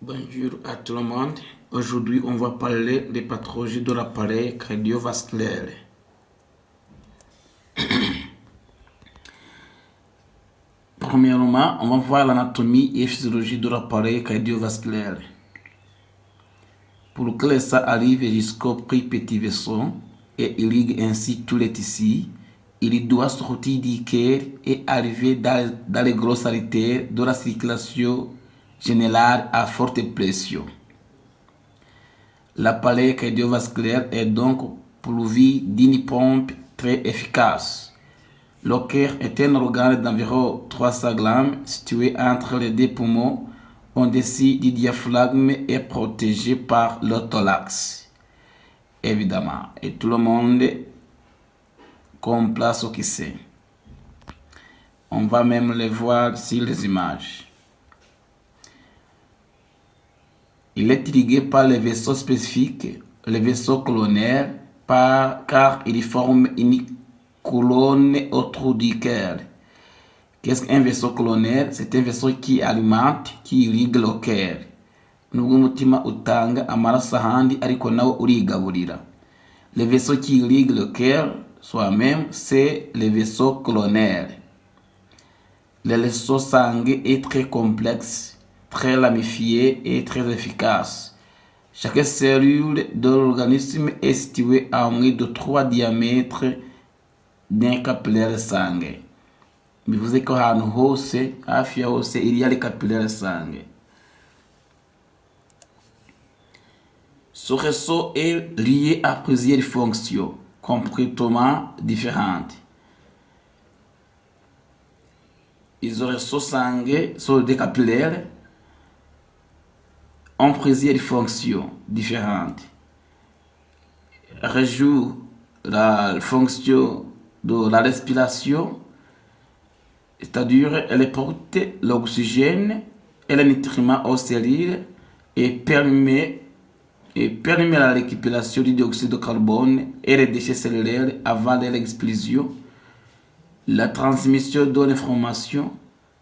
Bonjour à tout le monde. Aujourd'hui, on va parler des pathologies de l'appareil cardiovasculaire. Premièrement, on va voir l'anatomie et physiologie de l'appareil cardiovasculaire. Pour que le sang arrive jusqu'au petit vaisseau et irrigue ainsi tous les tissus, il doit sortir du cœur et arriver dans les grosses artères de la circulation générale à forte pression. L'appareil cardiovasculaire est donc pourvu d'une pompe très efficace. Le cœur est un organe d'environ 300 grammes situé entre les deux poumons au-dessus du diaphragme et protégé par le thorax. Évidemment, et tout le monde comprend ce que c'est. On va même le voir sur les images. Il est irrigué par les vaisseaux spécifiques, les vaisseaux coronaires, car il forme une colonne autour du cœur. Qu'est-ce qu'un vaisseau coronaire? C'est un vaisseau qui alimente, qui irrigue le cœur. Nubwo umutima utanga amaraso ahandi ariko nawo urigaburira. Les vaisseaux qui irriguent le cœur soi-même, c'est les vaisseaux coronaires. Le vaisseau sanguin est très complexe, très ramifié et très efficace. Chaque cellule de l'organisme est située à un de 3 diamètres d'un capillaire sanguin. Bivuze ko ahantu hose, hafi ya hose, il y a les capillaires sanguins. Ce réseau est lié à plusieurs fonctions complètement différentes. Les réseaux sanguins sont des capillaires ont plusieurs fonctions différentes. Rejoue la fonction de la respiration, c'est-à-dire elle porte l'oxygène et les nutriments aux cellules et permet la récupération du dioxyde de carbone et les déchets cellulaires avant leur explosion, la transmission de l'information,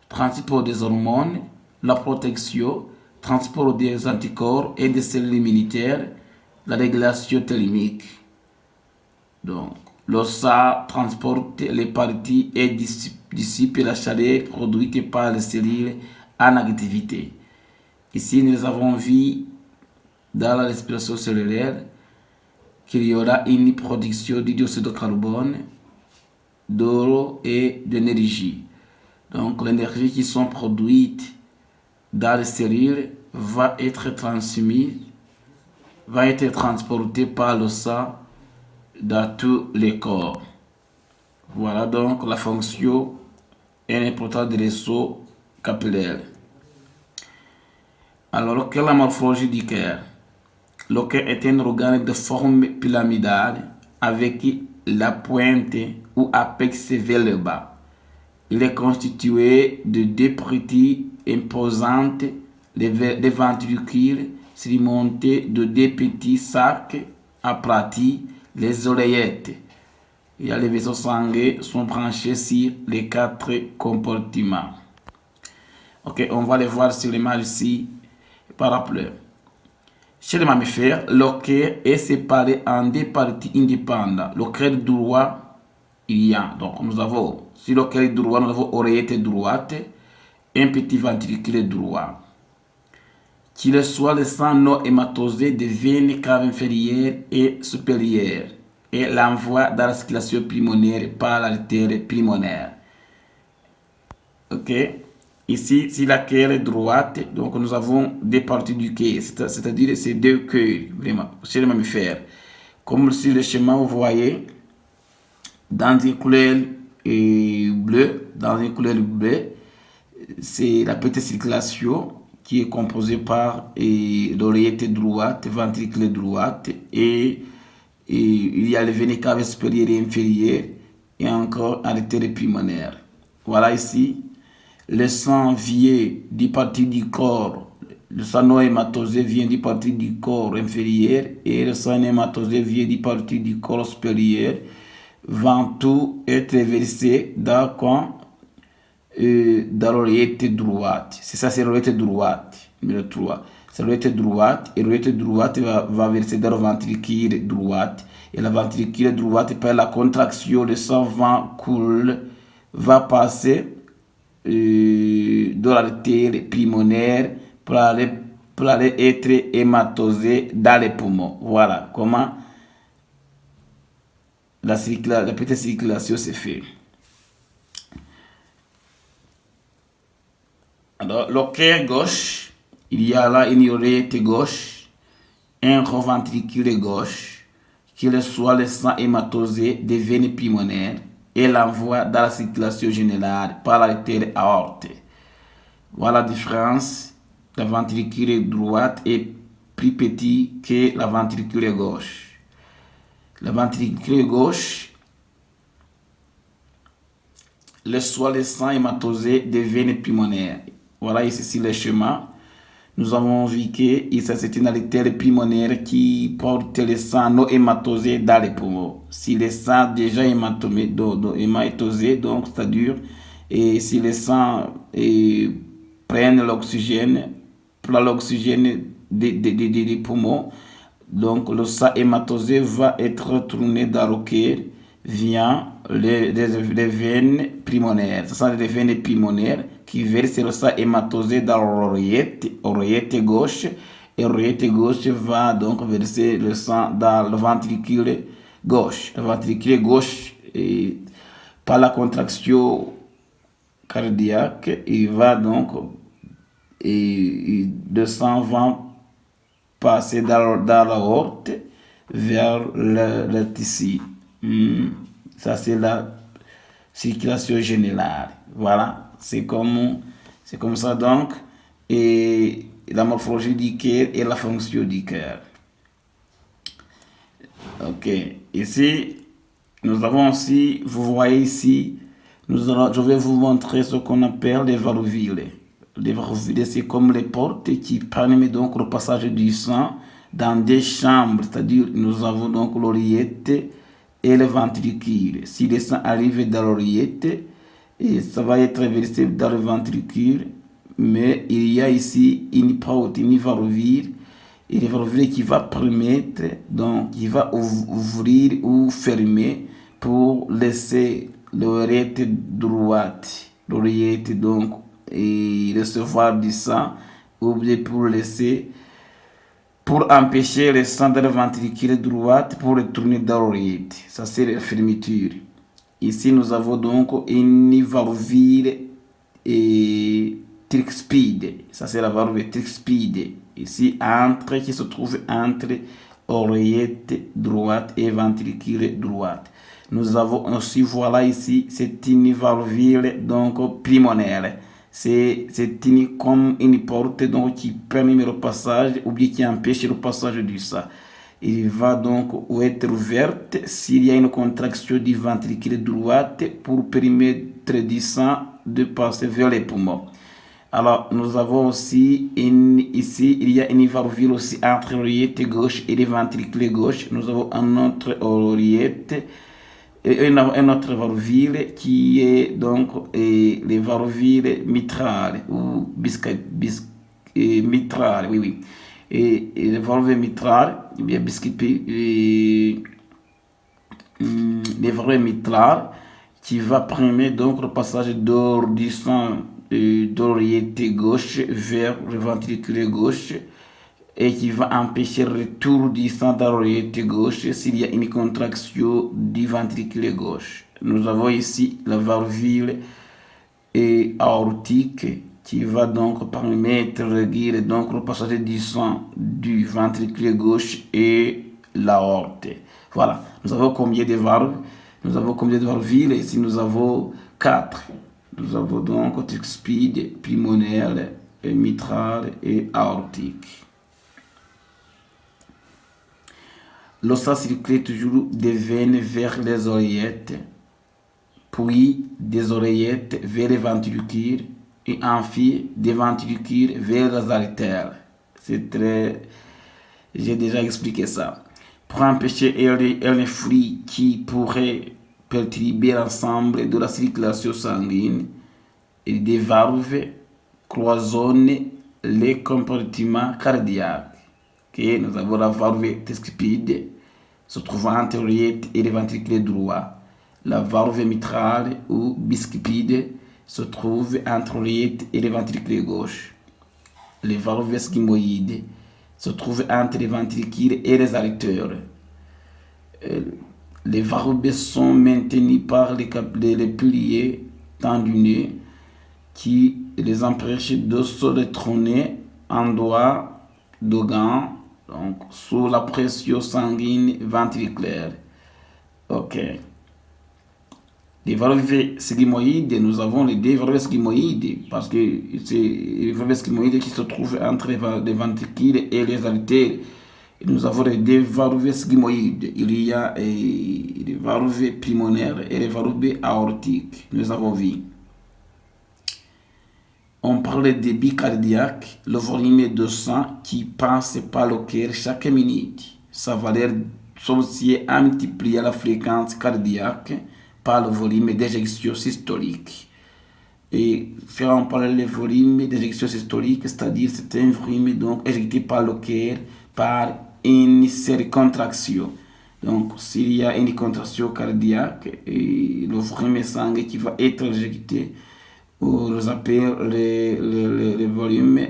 transport des hormones, la protection, transport des anticorps et des cellules immunitaires, la régulation thermique. Donc, le sang transporte les parties et dissipe la chaleur produite par les cellules en activité. Ici, nous avons vu dans la respiration cellulaire qu'il y aura une production du dioxyde de carbone, d'eau et d'énergie. Donc, l'énergie qui sont produites dans les cellules va être transmise, va être transportée par le sang dans tous les corps. Voilà donc la fonction et l'importance des réseaux capillaires. Alors, quelle est la morphologie du cœur? Le cœur est un organe de forme pyramidale avec la pointe ou apex vers le bas. Il est constitué de 2 parties imposantes, des ventricules surmontés de 2 petits sacs aplatis, les oreillettes. Et les vaisseaux sanguins sont branchés sur les 4 compartiments. Ok, on va les voir sur l'image ici par rappel. Chez les mammifères, le cœur est séparé en 2 parties indépendantes. Le cœur droit, il y a. Donc nous avons, sur le cœur droit, nous avons oreillette droite, un petit ventricule droit. Qu'il reçoit le sang non hématosé des veines caves inférieures et supérieures et l'envoie dans la circulation pulmonaire par l'artère pulmonaire. Ok. Ici, si la cœur est droite, donc nous avons 2 parties du cœur, c'est-à-dire ces 2 cœurs, vraiment, chez les mammifères. Comme sur le schéma, vous voyez, dans une couleur bleue, c'est la petite circulation qui est composée par l'oreillette droite, ventricule droite, et il y a les veines caves supérieures et inférieures, et encore artère pulmonaire. Voilà ici. Le sang vient du partie du corps. Le sang non hématosé vient du partie du corps inférieur et le sang hématosé vient du partie du corps supérieur. Vont tout être versé dans l'oreillette droite. C'est ça, c'est l'oreillette droite, numéro 3. c'est l'oreillette droite, et l'oreillette droite va verser dans le ventricule droite. Et la ventricule droite, par la contraction, le sang va passer dans l'artère pulmonaire pour aller être hématosé dans les poumons. Voilà comment la petite circulation se fait. Alors, le cœur gauche, il y a là une oreillette gauche, un ventricule gauche, qui reçoit le sang hématosé des veines pulmonaires et l'envoie dans la circulation générale par l'artère aortique. Voilà la différence. La ventricule droite est plus petit que la ventricule gauche. La ventricule gauche reçoit le sang hématosé des veines pulmonaires. Voilà ici le schéma. Nous avons vu que c'est une artère pulmonaire qui porte le sang non hématosé dans les poumons. Si le sang déjà hématosé, donc c'est-à-dire, et si le sang prenne l'oxygène, prend l'oxygène des poumons, donc le sang hématosé va être tourné dans le cœur via les veines pulmonaires. Ce sont les veines pulmonaires qui versent le sang hématosé dans l'oreillette gauche, et l'oreillette gauche va donc verser le sang dans le ventricule gauche. Le ventricule gauche, par la contraction cardiaque, il va donc, et le sang va passer dans l'aorte vers le tissu. Ça, c'est la circulation générale. Voilà, c'est comme ça donc, et la morphologie du cœur et la fonction du cœur. Ok, ici, nous avons aussi, vous voyez ici, je vais vous montrer ce qu'on appelle les valvules. Les valvules, c'est comme les portes qui permettent donc le passage du sang dans des chambres, c'est-à-dire nous avons donc l'oreillette et le ventricule. Si le sang arrive dans l'oreillette, et ça va être versé dans le ventricule, mais il y a ici une porte, une valvule, et une valvule qui va permettre, donc qui va ouvrir ou fermer pour laisser l'oreillette droite, l'oreillette donc, et recevoir du sang, ou bien pour empêcher le sang de la ventricule droite pour retourner dans l'oreillette. Ça, c'est la fermeture. Ici, nous avons donc une valvule tricuspide. Ça, c'est la valvule tricuspide. Ici, qui se trouve entre oreillette droite et ventricule droite. Nous avons aussi, voilà ici, c'est une valvule donc pulmonaire. C'est comme une porte donc, qui permet le passage ou bien qui empêche le passage du sang. Il va donc être ouverte s'il y a une contraction du ventricule droite pour permettre du sang de passer vers les poumons. Alors, nous avons aussi ici, il y a une valvule aussi entre l'oreillette gauche et le ventricule gauche. Nous avons un autre oreillette et une autre valvule qui est donc les valvules mitrales ou mitrales, oui. Et les valvules mitrales, bien les valvules mitrales qui va permettre donc le passage du sang de l'oreillette gauche vers le ventricule gauche et qui va empêcher le retour du sang dans l'oreillette gauche s'il y a une contraction du ventricule gauche. Nous avons ici la valvule aortique qui va donc permettre de régler donc le passage du sang du ventricule gauche et l'aorte. Voilà, nous avons combien de valves? Nous avons combien de valvules? Ici, nous avons 4. Nous avons donc tricuspide, pulmonaire, mitrale et aortique. Le sang circule toujours des veines vers les oreillettes, puis des oreillettes vers les ventricules et enfin des ventricules vers les artères. J'ai déjà expliqué ça. Pour empêcher un flux qui pourrait perturber l'ensemble de la circulation sanguine, et des valves cloisonnées les compartiments cardiaques. Okay, nous avons la valve tricuspide se trouvant entre l'oreillette et le ventricule droit. La valve mitrale ou bicuspide se trouve entre l'oreillette et le ventricule gauche. Les valves sigmoïdes se trouvent entre les ventricules et les artères. Les valves sont maintenues par les piliers tendineux qui les empêchent de se retourner en droit d'organe, donc sous la pression sanguine ventriculaire. Ok. Les valves sigmoïdes, nous avons les deux valves sigmoïdes parce que c'est les valves sigmoïdes qui se trouvent entre les ventricules et les artères. Nous avons les deux valves sigmoïdes. Il y a les valves pulmonaires et les valves aortiques. Nous avons vu. On parle de débit cardiaque, le volume de sang qui passe par le cœur chaque minute. Sa valeur associée à multiplier la fréquence cardiaque par le volume d'éjection systolique. Et faire on parle le volume d'éjection systolique, c'est-à-dire c'est un volume donc éjecté par le cœur par une seule contraction. Donc s'il y a une contraction cardiaque, et le volume sanguin qui va être éjecté, on appelle le volume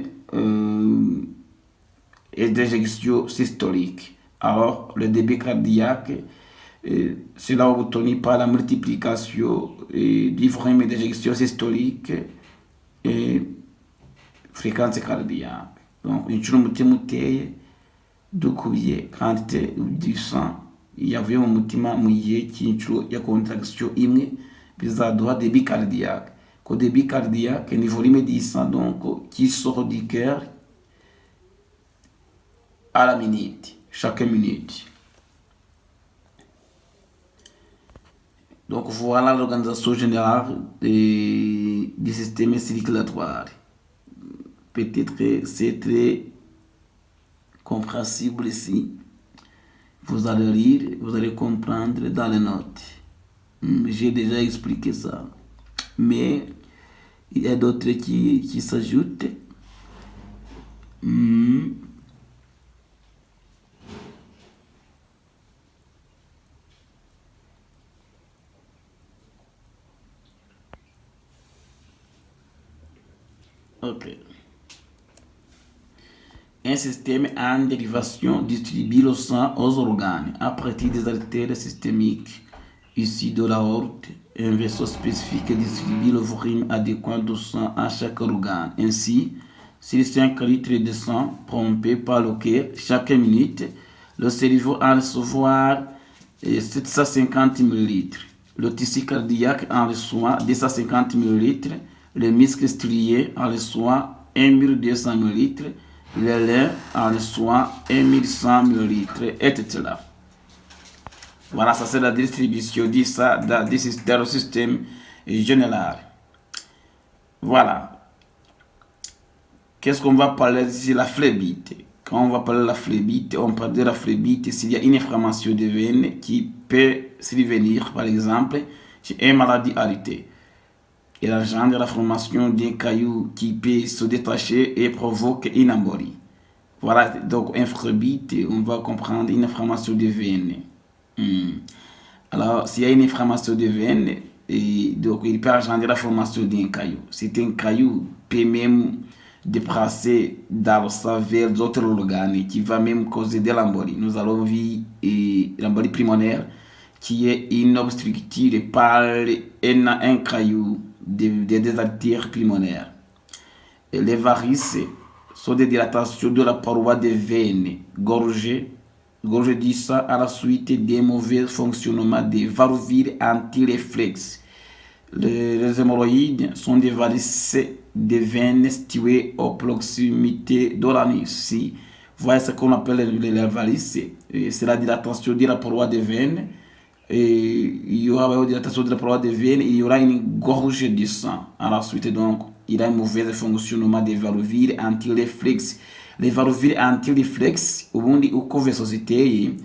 d'éjection systolique. Alors le débit cardiaque, cela est obtenu par la multiplication du volume d'éjection systolique et fréquence cardiaque. Donc une mutima uteye dukubiye quantité du sang yavuye mu mutima mu gihe cy'inshuro ya contraction imwe bizaduha débit cardiaque. Le débit cardiaque est le volume du sang donc, qui sort du cœur à la minute, chaque minute. Donc voilà l'organisation générale du système circulatoire. Peut-être que c'est très compréhensible ici. Vous allez lire, vous allez comprendre dans les notes. J'ai déjà expliqué ça. Mais il y a d'autres qui s'ajoutent. Ok. Un système en dérivation distribue le sang aux organes à partir des artères systémiques issues de l'aorte. Un vaisseau spécifique distribue le volume adéquat de sang à chaque organe. Ainsi, sur 5 litres de sang pompés par le cœur chaque minute, le cerveau en recevoir 750 ml. Le tissu cardiaque en reçoit 250 ml. Le muscle strié en reçoit 1200 ml. Le lait en reçoit 1100 ml, etc. Voilà, ça c'est la distribution du système général. Voilà. Qu'est-ce qu'on va parler ici? La phlébite. Quand on va parler de la phlébite, on parle de la phlébite s'il y a une inflammation des veines qui peut survenir, par exemple, chez une maladie arrêtée. Elle engendre la formation d'un caillou qui peut se détacher et provoque une embolie. Voilà, donc une phlébite, on va comprendre une inflammation des veines. Alors, s'il y a une inflammation des veines, donc il peut engendrer la formation d'un caillou. C'est un caillou peut même déplacer dans le sang vers d'autres organes qui va même causer de l'embolie. Nous allons voir l'embolie pulmonaire qui est une obstructure par un caillou des artères pulmonaires. Et les varices sont des dilatations de la paroi des veines gorgées du sang à la suite des mauvais fonctionnements des valvules antiréflexes. Les hémorroïdes sont des varices des veines situées aux proximités de l'anus. Si vous voyez ce qu'on appelle les varices, c'est la dilatation de la paroi des veines. Et il y aura une dilatation de la paroi des veines, il y aura une gorge de sang. À la suite, donc, il y a un mauvais fonctionnement des valvules antiréflexes. Les valvules antiréflexes, ubundi uko veso ziteye,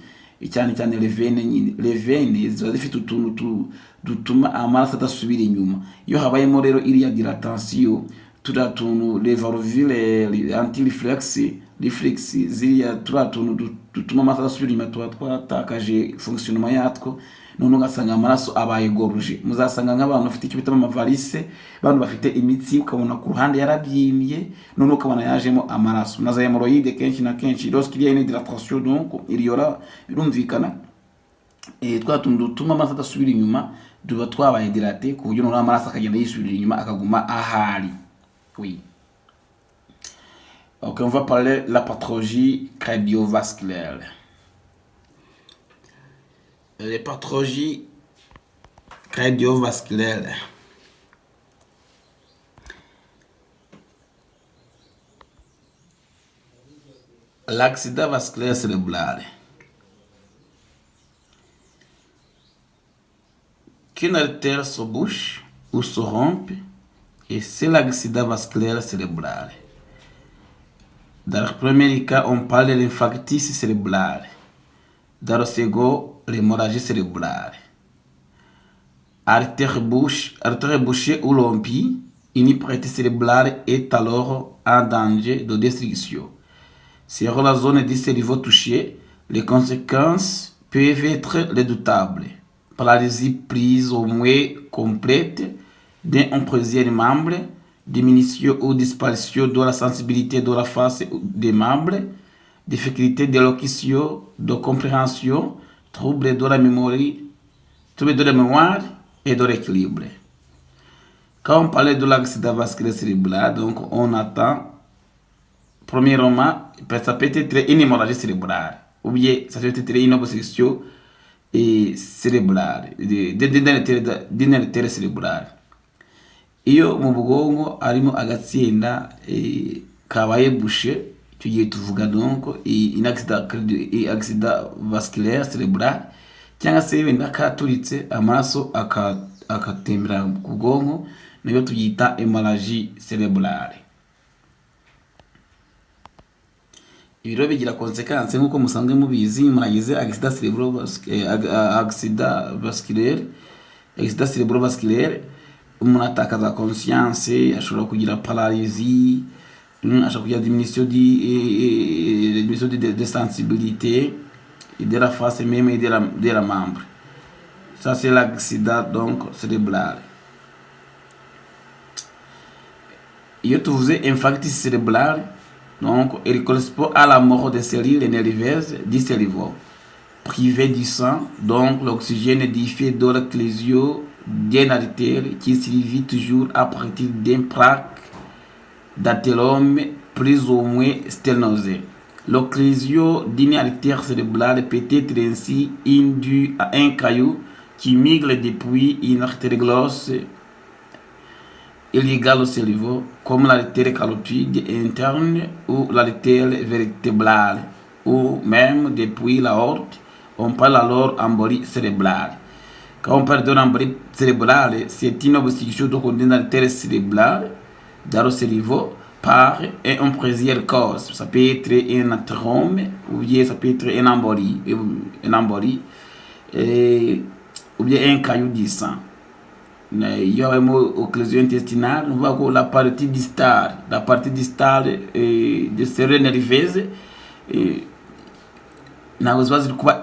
cyane cyane les veines ziba zifite utuntu dutuma amaraso adasubira inyuma. Iyo habayemo rero iriya dilatation, turiya tuntu levarovile anti-reflex ziriya turiya tuntu dutuma amaraso asubira inyuma tuba twatakaje fonctionnement yatwo, none ugasanga amaraso abaye goruje. Muzasanga nk'abantu bafite icyo bita amavalise, abantu bafite imitsi ukabona ku ruhande yarabyimbye, none ukabona yajemo amaraso. Na za hemorrhoide kenshi na kenshi lorsqu'il y a une hydratation, donc il y aura, birumvikana twa tuntu dutuma amaraso adasubira inyuma tuba twabaye hydraté ku buryo none amaraso akagenda yisubira inyuma akaguma ahari. Oui. Ok, on va parler de la pathologie cardiovasculaire. Les pathologies cardiovasculaires. L'accident vasculaire cérébral. Qu'une artère se bouche ou se rompe, et c'est l'accident vasculaire cérébral. Dans le premier cas, on parle de l'infarctus cérébral. Dans le second, l'hémorragie cérébrale. Artère bouchée ou rompue, une hyperactivité cérébrale est alors en danger de destruction. Sur la zone du cerveau touchée, les conséquences peuvent être redoutables. Paralysie prise au moins complète d'un plusieurs membres, diminution ou disparition de la sensibilité de la face des membres, difficulté d'élocution, de compréhension, troubles de la mémoire et de l'équilibre. Quand on parlait de l'accident vasculaire cérébral, donc on attend, premièrement, ça peut être une hémorragie cérébrale, ou bien ça peut être une obstruction cérébrale, d'une artère cérébrale. Iyo mu bwonko harimo agatsinda kabaye bouché, tugiye tuvuga donc un accident vasculaire cérébral, cyangwa se wenda katuritse amaraso akatembera ku bwonko, nayo tuyita hémorragie cérébrale. Ibiro bigira konsekanse nk'uko musanzwe mubizi, muragize accident cérébrovasculaire, umuntu atakaza conscience, ashobora kugira paralysie, ashobora kugira diminution de sensibilité de la face même et de la membre. Ça c'est l'accident donc cérébral. Iyo tuvuze infarctus cérébral, donc il correspond à la mort des cellules nerveuses du cerveau, privées du sang, donc l'oxygène diffusé dans l'occlusion d'une artère qui survit toujours à partir d'un plaque d'athérome plus ou moins sténosé. L'occlusion d'une artère cérébrale peut être ainsi due à un caillou qui migre depuis une artère grosse illégale au cerveau, comme l'artère carotide interne ou l'artère vertébrale, ou même depuis l'aorte. On parle alors d'embolie cérébrale. Quand on parle d'embolie cérébrale, c'est une obstruction d'une artère cérébrale dans le cerveau par un plusieurs causes. Ça peut être un athérome, ou bien ça peut être une embolie, ou bien un caillou du sang. Il y a une occlusion intestinale, on voit que la partie distale de cellules nerveuses ntabwo ziba ziri kuba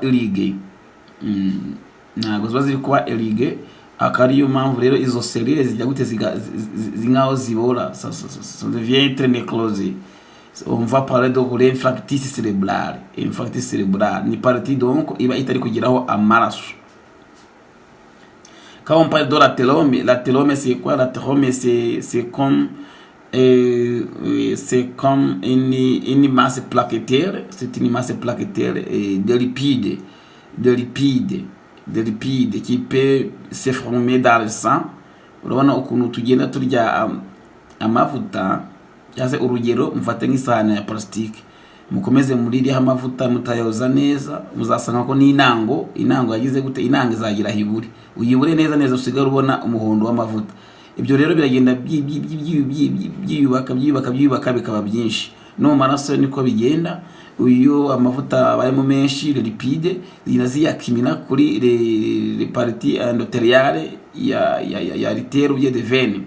irige, akaba ariyo mpamvu rero izo selile zijya gute zinkaho zibora, ça devient très nécrosé. On va parler de l'infarctus cérébral. Infarctus cérébral ni partie donc iba itari kugeraho amaraso. Quand on parle de l'athérome, c'est quoi? L'athérome, c'est comme une masse plaquettaire. C'est une masse plaquettaire de lipides qui peut se former dans le sang. Urabona ukuntu tugenda turya amavuta, cyase urugero mufate nk'isahani ya plastique, mukomeze muririho amavuta mutayoza neza, muzasanga ko n'inango yagize gute, inango izagira hiburi, uyibure neza usigara ubona umuhondo w'amavuta. Ibyo rero biragenda byiyubaka bikaba byinshi. No maraso niko bigenda, uyo amavuta abayemo menshi, les lipides ziyakimina kuri les parties endothéliales ya artère ou de veine.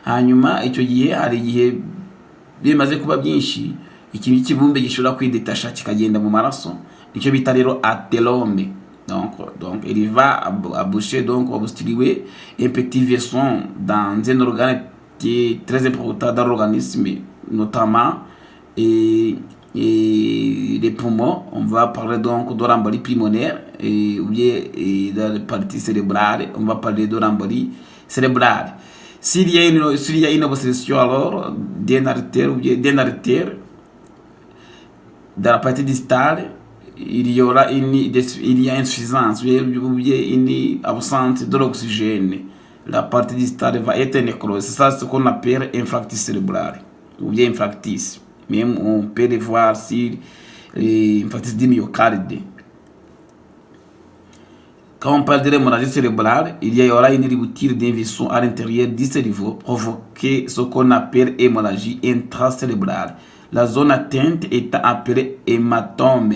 hanyuma icyo gihe hari igihe bimaze kuba byinshi ikintu cy'ibumbe gishobora kwidetasha kikagenda mu maraso, icyo bita rero atherome. Donc il va emboucher, donc obstruer un petit vaisseau dans un organe qui est très important dans l'organisme, notamment les poumons. On va parler donc de l'embolie pulmonaire, ou bien dans la partie cérébrale, on va parler de l'embolie cérébrale. S'il y a une obstruction alors d'une artère ou d'une artère dans la partie distale, il y a insuffisance ou bien une absence de l'oxygène. La partie distale va être nécrose. C'est ça ce qu'on appelle infarctus cérébral ou bien infarctus. Même on peut le voir sur l'infarctus du myocarde. Quand on parle de l'hémorragie cérébrale, il y aura une rupture d'un vaisseau à l'intérieur du cerveau, provoquer ce qu'on appelle hémorragie intracérébrale. La zone atteinte est appelée hématome.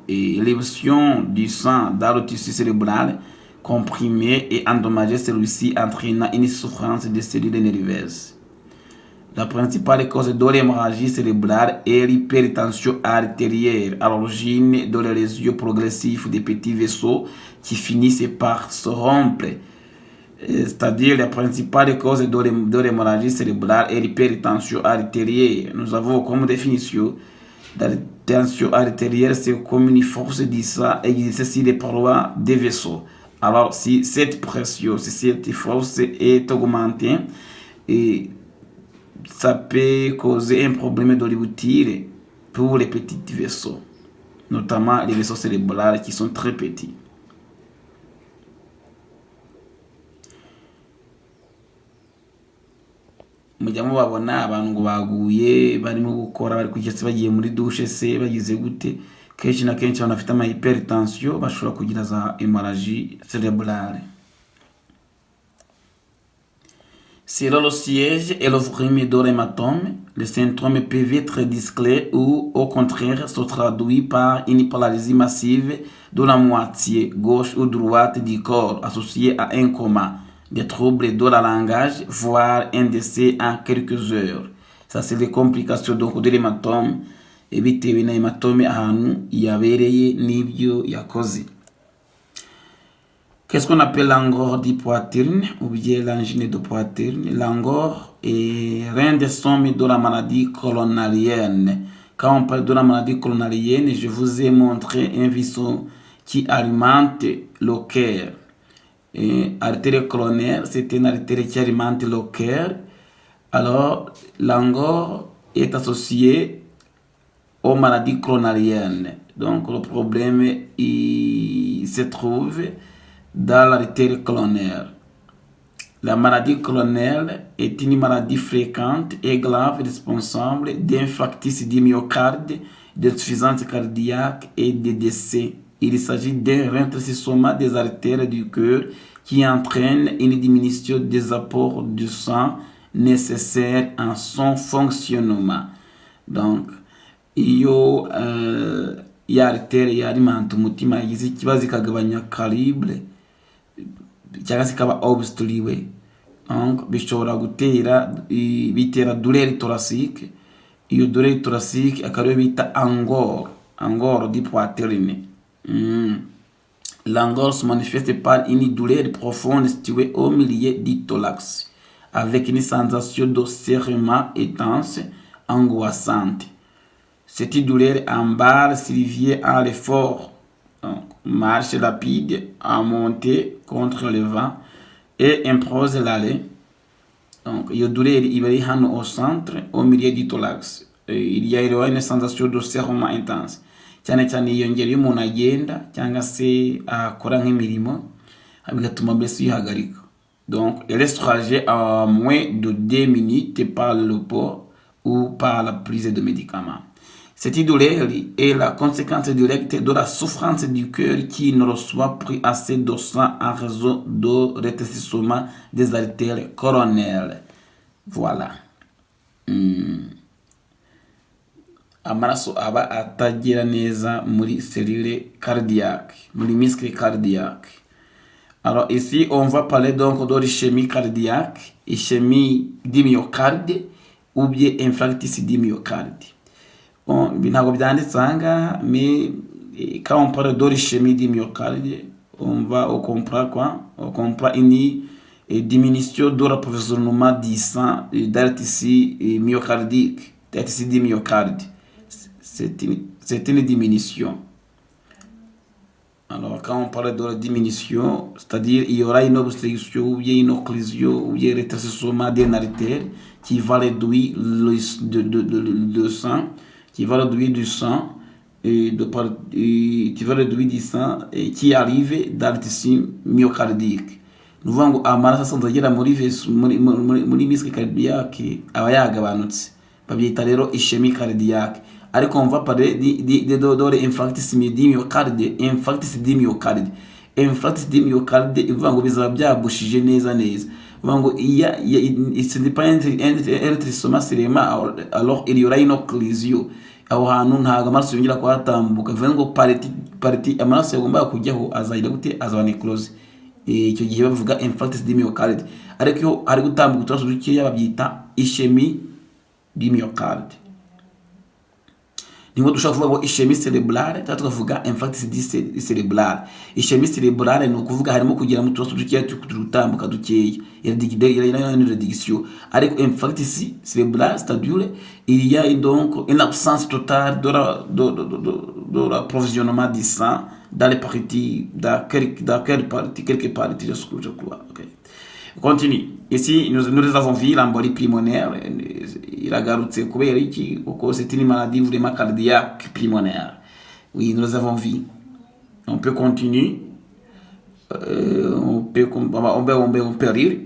L'élévation du sang dans le tissu cérébral comprimé et endommagé, celui-ci entraînant une souffrance des cellules nerveuses. La principale cause de l'hémorragie cérébrale est l'hypertension artérielle, à l'origine de la lésion progressive des petits vaisseaux qui finissent par se rompre. C'est-à-dire la principale cause de l'hémorragie cérébrale est l'hypertension artérielle. Nous avons comme définition la tension artérielle, c'est comme une force du sang exercée sur les parois des vaisseaux. Alors si cette pression, si cette force est augmentée, et ça peut causer un problème de rupture pour les petits vaisseaux, notamment les vaisseaux cérébraux qui sont très petits. Mujya mubabona abantu ngo baguye barimo gukora bari kugetse bagiye muri douche se bagize gute, kenshi na kenshi abantu bafite ama hypertension bashobora kugira za hémorragie cérébrale. Selon le siège et le volume de l'hématome, le symptôme peut être discret ou au contraire se traduit par une paralysie massive de la moitié gauche ou droite du corps associée à un coma, des troubles de la langage, voire un décès en quelques heures. Ça c'est les complications donc de l'hématome, et bitewe na hématome ahantu yabereye n'ibyo yakoze. Qu'est-ce qu'on appelle l'angor de poitrine ou bien l'angine de poitrine? L'angor est l'un des symptômes de la maladie coronarienne. Quand on parle de la maladie coronarienne, je vous ai montré un vaisseau qui alimente le cœur. Artère coronaire, c'est une artère qui alimente le cœur. Alors, l'angor est associé aux maladies coronariennes. Donc, le problème il se trouve dans l'artère coronaire. La maladie coronaire est une maladie fréquente et grave responsable d'infarctus du myocarde, d'insuffisance cardiaque et de décès. Il s'agit d'un rétrécissement des artères du cœur qui entraîne une diminution des apports de sang nécessaires à son fonctionnement. Donc, iyo artère yarimanta umutima yagize ikibazo ikagabanya calibre cyangwa se ikaba obstrué, donc bishobora bitera douleur thoracique. Iyo douleur thoracique akaba bita angor di poitrine. L'angor se manifeste par une douleur profonde située au milieu du thorax, avec une sensation de serrement intense, angoissante. Cette douleur embarre s'il à l'effort, marche rapide à monter contre le vent et impose l'aller. Donc, il y a une douleur au centre, au milieu du thorax. Il y a une sensation de serrement intense. Cyane cyane yongera iyo umuntu agenda cyangwa se akora nk'imirimo bigatuma mbese yihagarika. Donc, elle est soulagée à moins de 2 minutes par le repos ou par la prise de médicaments. Cette douleur est la conséquence directe de la souffrance du cœur qui ne reçoit plus assez de sang en raison de rétrécissement des artères coronaires. Voilà. Amaraso aba atagera neza muri cellule cardiaque, muri muscle cardiaque. Alors ici, on va parler donc de l'ischémie cardiaque ischémie du myocarde ou bien infarctus du myocarde. Bon, ntabwo byanditse ahangaha, mais quand on parle de l'ischémie du myocarde, on comprend quoi? On comprend une diminution de l'approvisionnement du sang dans le tissu myocardique, dans le tissu du myocarde. C'est une diminution. Alors, quand on parle de la diminution, c'est-à-dire il y aura une obstruction ou bien une occlusion ou bien un rétrécissement d'une artère qui va réduire le sang, qui va réduire du sang, qui va réduire du sang et qui arrive dans le tissu myocardique. Nous voyons amaraso asanzwe muri misque cardiaque aba yagabanutse, babyita rero ischémie cardiaque. Ariko on va parler de infarctus du myocarde. Infarctus du myocarde, infarctus du myocarde ivuga ngo bizaba byabushije neza. Ivuga ngo ce n'est pas un rétrécissement seulement, alors il y aura une occlusion. Aho hantu ntago amaraso yongera kuhatambuka, bivuga ngo parti amaraso yagombaga kujyaho azahita gute, azaba necrose. Icyo gihe bavuga infarctus du myocarde. Ariko iyo ari gutambuka uturaso dukeya babyita ischémie du myocarde. Ni ngo dushaka kuvuga ngo ischémie cérébrale, tukavuga infarctus cérébrale. Ischémie cérébrale ni ukuvuga harimo kugira mu turaso dukeya turutambuka dukeya, une réduction. Avec infarctus cérébrale, c'est-à-dire il y a donc une absence totale de l'approvisionnement du sang dans les parties, dans quelques parties, je crois. Okay. On continue. Ici, nous avons vu l'embolie pulmonaire. Il a garouté c'est une maladie vraiment cardiaque pulmonaire. Oui, nous avons vu. On peut continuer. On peut rire.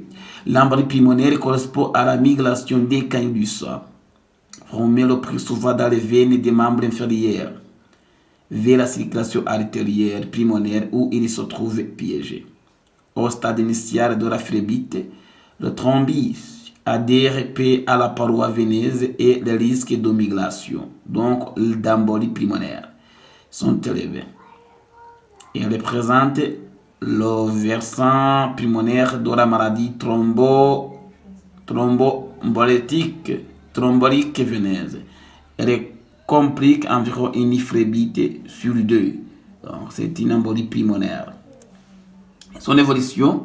L'embolie pulmonaire correspond à la migration des caillots du sang, formée le plus souvent dans les veines des membres inférieurs, vers la circulation artérielle pulmonaire où il se trouve piégé. Au stade initial de la phlébite, le thrombus adhère à la paroi veineuse et les risques de migration, donc d'embolie pulmonaire, sont élevés. Il représente le versant pulmonaire de la maladie thrombolique veineuse. Elle complique environ une phlébite sur deux. Donc, c'est une embolie pulmonaire. Son évolution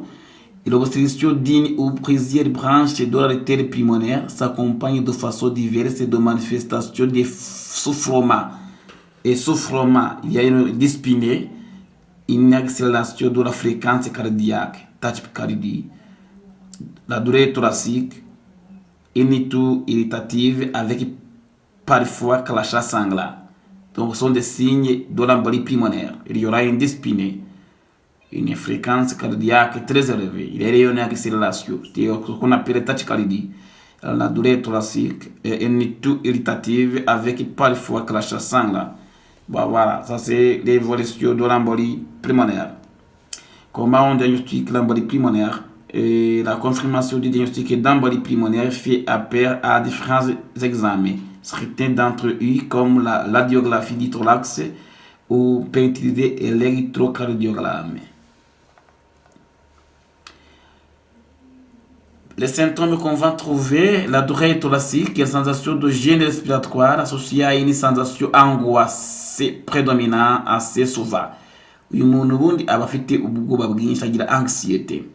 et l'obstruction d'une ou plusieurs branches de l'artère pulmonaire s'accompagne de façon diverse de manifestations de soufflement. Et soufflement, il y a une dyspnée, une accélération de la fréquence cardiaque, tachycardie, la douleur thoracique, une toux irritative avec parfois crachat sanglant. Donc, ce sont des signes de l'embolie pulmonaire. Il y aura une dyspnée, une fréquence cardiaque très élevée. Il y a une accélération, c'est ce qu'on appelle tachycardie, la douleur thoracique, et une toux irritative avec parfois crachat sanglant. Bon, voilà, ça c'est l'évolution de l'embolie pulmonaire. Comment on diagnostique l'embolie pulmonaire? Et la confirmation du diagnostic d'embolie pulmonaire fait appel à différents examens. Certains d'entre eux, comme la radiographie du thorax, ou peut utiliser l'électrocardiogramme. Les symptômes qu'on va trouver, la douleur thoracique, une sensation de gêne respiratoire associée à une sensation angoissée prédominante assez souvent. Uyu muntu ubundi aba afite ubwoba bwinshi, agira anxiété.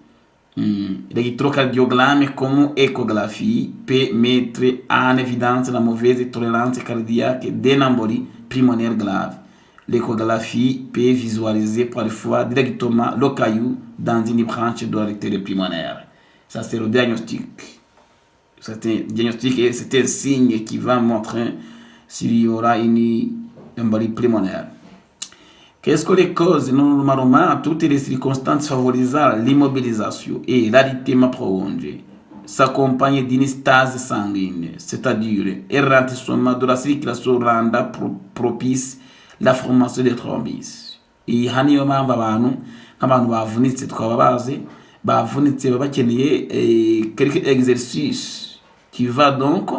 L'électrocardiogramme comme échographie peut mettre en évidence la mauvaise tolérance cardiaque d'une embolie pulmonaire grave. L'échographie peut visualiser parfois directement le caillou dans une branche de l'artère pulmonaire. Ça, c'est le diagnostic. C'est un diagnostic et c'est un signe qui va montrer s'il y aura une embolie pulmonaire. Qu'est-ce que les causes? Normalement, toutes les circonstances favorisant l'immobilisation et l'arythme prolongé s'accompagnent d'une stase sanguine, c'est-à-dire un ralentissement de la circulation rendant propice la formation des thrombus. Et hano mpamvu nk'abantu bavunitse twababaze bavunitse baba bakeneye quelques exercices qui va donc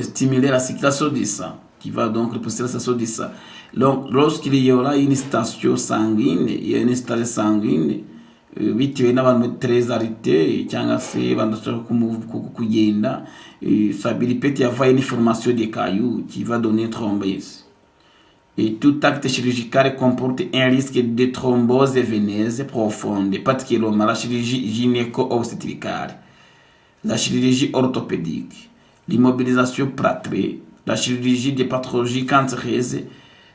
stimuler la circulation du sang, qui va donc repousser la circulation du sang. Donc, lorsqu'il y aura une station sanguine, il y a une stase sanguine, bitewe n'abantu trésarité cyangwa se bandashaka kugenda. Sabilipeti yavaye une formation de cailloux qui va donner thrombose. Et tout acte chirurgical comporte un risque de thrombose veineuse profonde, particulièrement la chirurgie gynéco-obstétricale, la chirurgie orthopédique, l'immobilisation plâtrée, la chirurgie des pathologies cancéreuses,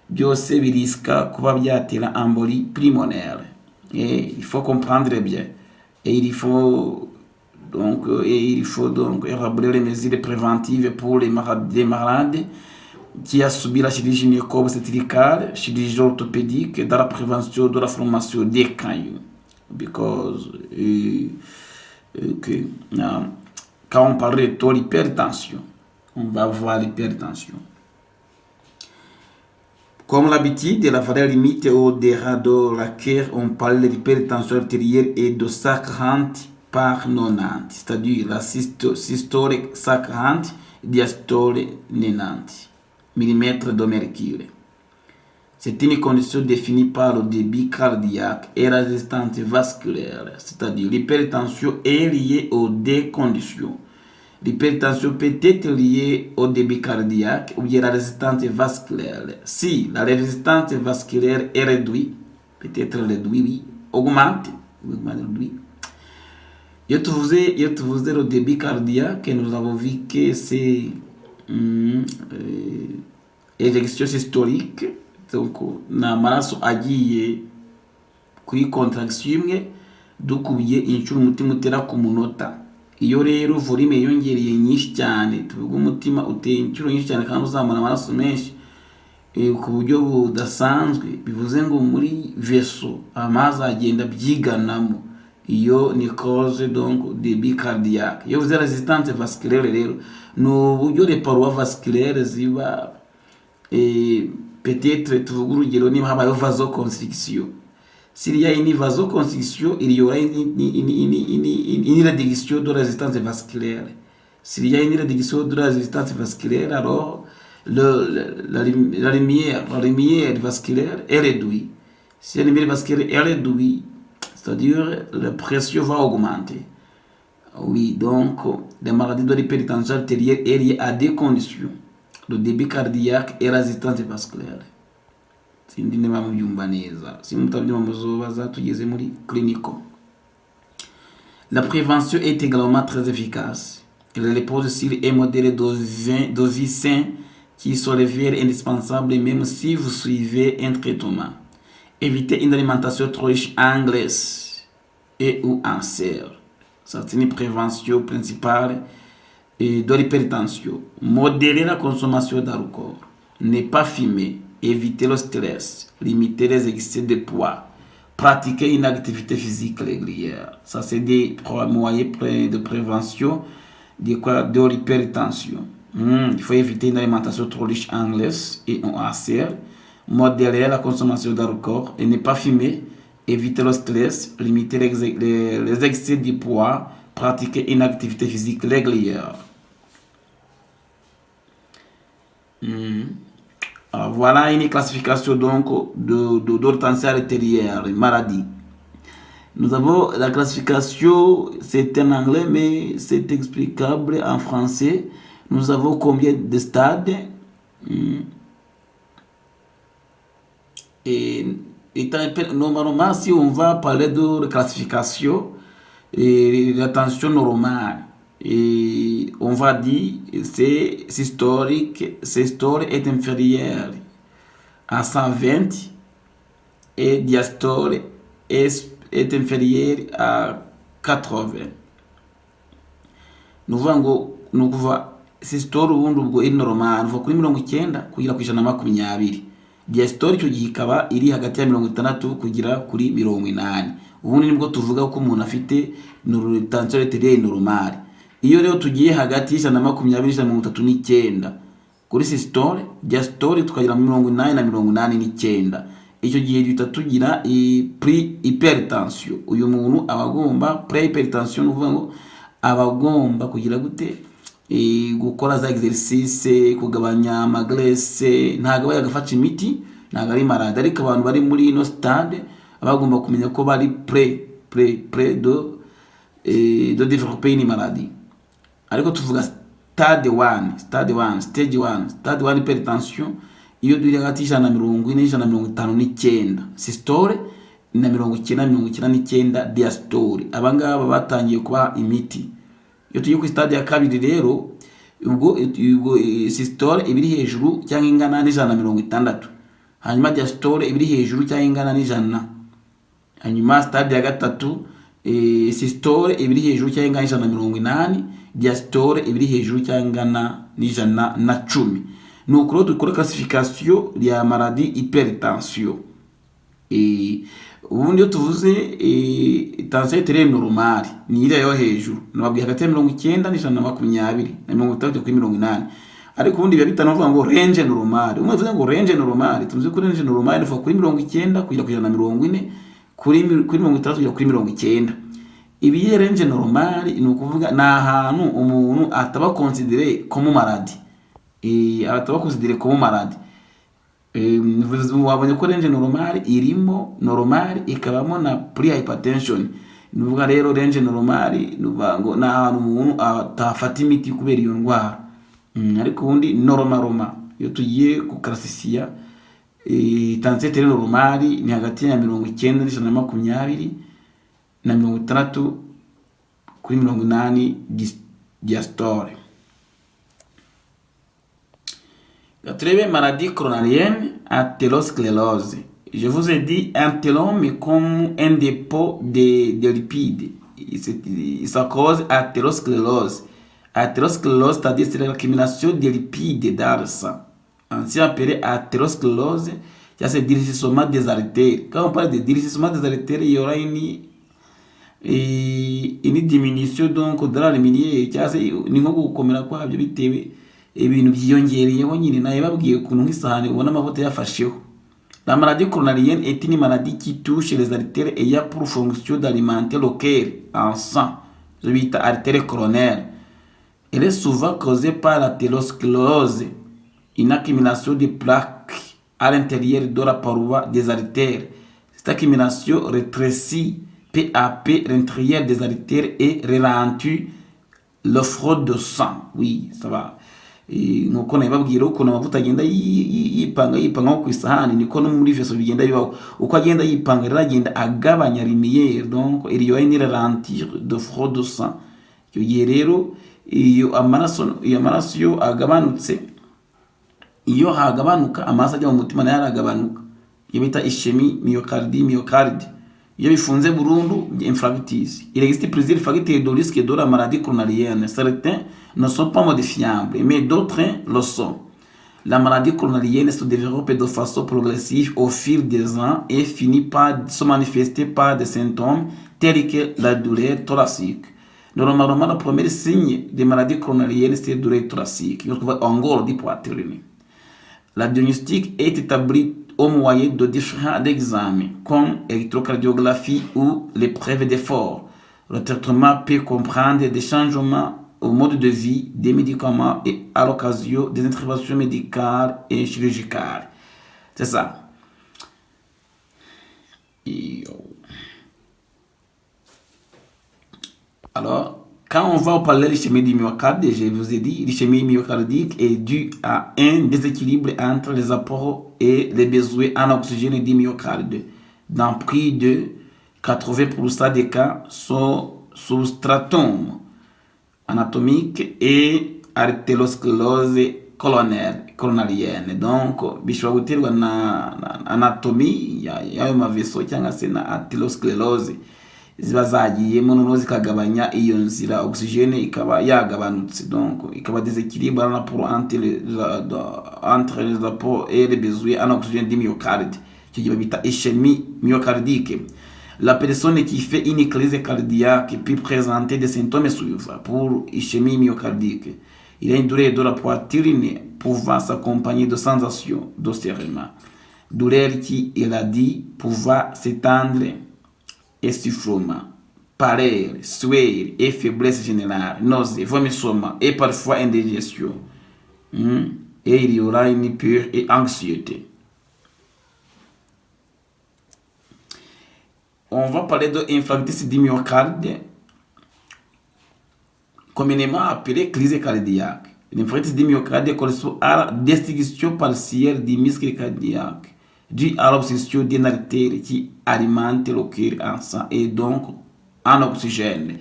byose birisika kuba byatera embolie pulmonaire. Et il faut comprendre bien. Et il faut donc élaborer les mesures préventives pour les malades qui a subi la chirurgie gynéco-obstétricale, chirurgie orthopédique, dans la prévention de la formation des cailloux. Because quand on parle de l'hypertension, on va voir l'hypertension. Comme l'habitude, la valeur limite au-delà de laquelle on parle de l'hypertension artérielle est de 140 par 90, c'est-à-dire la systole 140, diastole 90 mm de mercure. C'est une condition définie par le débit cardiaque et la résistance vasculaire, c'est-à-dire l'hypertension est liée aux deux conditions. L'hypertension peut être liée au débit cardiaque ou bien la résistance vasculaire. Si la résistance vasculaire est réduite, peut-être réduite, oui, augmente, réduit. Je te faisais le débit cardiaque, nous avons vu que c'est éjection systolique, donc n'amaraso agiye kuri contraction imwe dukubiye inshuro umutima utera ku munota. Iyo rero volume yongereye nyinshi cyane, tuvuga umutima uteye inshuro nyinshi cyane kandi uzamura amaraso menshi ku buryo budasanzwe, bivuze ngo muri vaisseau amazi agenda byiganamo. Iyo ni cause donc débit cardiaque. Iyo vuze résistance vasculaire rero no buryo les parois vasculaires ziba peut-être tuvuga urugero niba habaye vasoconstriction. S'il y a une vasoconstriction, il y aura une réduction de la résistance vasculaire. S'il y a une réduction de la résistance vasculaire, alors la lumière vasculaire est réduite. Si la lumière vasculaire est réduite, c'est-à-dire la pression va augmenter. Oui, donc les maladies de l'hypertension artérielle est liée à deux conditions: le débit cardiaque et la résistance vasculaire. Sindi nema mubyumva neza, si mutabyumva muzobaza tugeze muri clinico. La prévention est également très efficace. Elle repose sur un modèle de vie sain qui se révèle indispensable même si vous suivez un traitement. Évitez une alimentation trop riche en graisse et ou en sel. C'est une prévention principale de l'hypertension. Modérer la consommation d'alcool. Ne pas fumer. Éviter le stress. Limiter les excès de poids. Pratiquer une activité physique régulière. Ça, c'est des moyens de prévention de l'hypertension. Il faut éviter une alimentation trop riche en graisse et en acer. Modérer la consommation d'alcool et ne pas fumer. Éviter le stress. Limiter les excès de poids. Pratiquer une activité physique régulière. Voilà une classification donc de tension artérielle, maladie. Nous avons la classification, c'est en anglais, mais c'est explicable en français. Nous avons combien de stades? Et normalement, si on va parler de classification, la tension normale, et on va dire c'est systolique, systole est inférieure à 120 et diastole est inférieure à 80. Nous voyons systole ubundi ubwo iri normal uva kuri 90 kugera ku 120. Diastole cyo gikaba iri hagati ya 60 kugera kuri 80. Ubundi nibwo tuvuga ko umuntu afite tension artérielle normale. Iyo rero tugiye hagati y'ijana na 20 na 39 kuri systole, diastole tukagira 80 na 89. Icyo gihe duhita tugira hypertension. Uyu muntu abagomba pre-hypertension, uvuga ngo abagomba kugira gute gukora za exercice, kugabanya amagrese, ntago bayagafata imiti, ntago ari malade. Ariko abantu bari muri no stade abagomba kumenya ko bari près de développer une maladie. Ariko tuvuga stage 1 stage 1 hypertension iyo duri hagati y'ijana na 40 n'ijana na 59, systole na 99 diastole. Abangaba batangiye kuba imiti. Iyo tugiye ku stade ya kabiri rero, ubwo systole ibiri hejuru cyangwa ingana n'ijana na 60, hanyuma diastole ibiri hejuru cyangwa ingana n'ijana. Hanyuma stade ya gatatu, systole ibiri hejuru cyangwa ingana n'ijana na 80, diastole ibiri hejuru cyangwa ingana n'ijana na 10. Nuko dukora classification ya maladie hypertension. Ubundi iyo tuvuze tension arterielle normale ni iriya yo hejuru, nababwiye hagati ya 90 n'ijana na 20 na 30 kuri 80. Ariko ubundi biba bitanavuga ngo range normale. Umwe uvuze ngo range normale, tuvuze ko range normale iva kuri 90 kugera ku 140, kuri 30 kugera kuri 90. Ibi range normale ni ukuvuga na ahantu umuntu ataba considéré comme maladie. Ataba considéré comme maladie. Wabonye ko range normale irimo normale ikabamo na pre-hypertension. Nuvuga rero range normale nuvango na ahantu umuntu atafata imiti kubera iyo ndwara. Ariko ubundi normal iyo tugiye ku classifier tension arterielle normale ni hagati ya 90 n'ijana na 20 na 60 kuri 80 diastole. Troisième maladie coronarienne, athérosclérose. Je vous ai dit athérome comme un dépôt de lipides. Ça cause athérosclérose. Athérosclérose, c'est-à-dire c'est l'accumulation de lipides dans le sang. Ainsi appelé athérosclérose, c'est le durcissement des artères. Quand on parle de durcissement des artères, il y aura une diminution donc de la lumière. Ni nko gukomera kwabyo bitewe ibintu byiyongereyeho nyine naye babwiye ukuntu nk'isahani ubona amavuta yafasheho. La maladie coronarienne est une maladie qui touche les artères ayant pour fonction d'alimenter le cœur en sang. Je bita artère coronaire. Elle est souvent causée par l'athérosclérose, une accumulation de plaques à l'intérieur de la paroi des artères. Cette accumulation rétrécit peu à peu l'intérieur des artères et ralentit le flot de sang. Oui, ça va. Nuko nababwira uko amavuta agenda yipanga ku isahani, niko no muri veso bigenda bibaho. Uko agenda yipanga ragenda agabanya lumière, donc il y a une ralentir de flot de sang. Icyo gihe rero iyo amaraso yo agabanutse, iyo hagabanuka amaraso ajya mu mutima nayo aragabanuka. Iyo bita ischémie myocarde. Iyo bifunze burundu infarctus. Il existe plusieurs facteurs de risque de la maladie coronarienne. Certains ne sont pas modifiables, mais d'autres le sont. La maladie coronarienne se développe de façon progressive au fil des ans et finit par se manifester par des symptômes tels que la douleur thoracique. Normalement, le premier signe de maladie coronarienne, c'est la douleur thoracique. En gros, dit poitrine. La diagnostic est établie au moyen de différents examens, comme l'électrocardiographie ou l'épreuve d'effort. Le traitement peut comprendre des changements au mode de vie, des médicaments et à l'occasion des interventions médicales et chirurgicales. C'est ça. Alors, quand on va parler de l'ischémie du myocarde, je vous ai dit, l'ischémie myocardique est due à un déséquilibre entre les apports et les besoins en oxygène du myocarde. Dans plus de 80% des cas, sous stratum anatomique et artérosclérose coronarienne. Donc, bishobora guterwa na anatomie y'ayo maveso cyangwa se na artérosclérose ziba zagiyemo noneho zikagabanya iyo nzira oxygène ikaba yagabanutse, donc ikaba déséquilibre en rapport entre les apports et les besoins en oxygène du myocarde. Icyo gihe bita ischémie myocardique. La personne qui fait une crise cardiaque peut présenter des symptômes suivants pour ischémie myocardique. Il y a une douleur de la poitrine pouvant s'accompagner de sensations de serrement. Douleur qui, il a dit, pouvant s'étendre, essoufflement, pâleur, sueur et faiblesse générale, nausées, vomissements et parfois indigestion. Et il y aura une peur et anxiété. on va parler de infarctus du myocarde, communément appelée crise cardiaque. L'infarctus du myocarde correspond à la destruction partielle du muscle cardiaque due à l'obstruction d'une artère qui alimente le cœur en sang et donc en oxygène.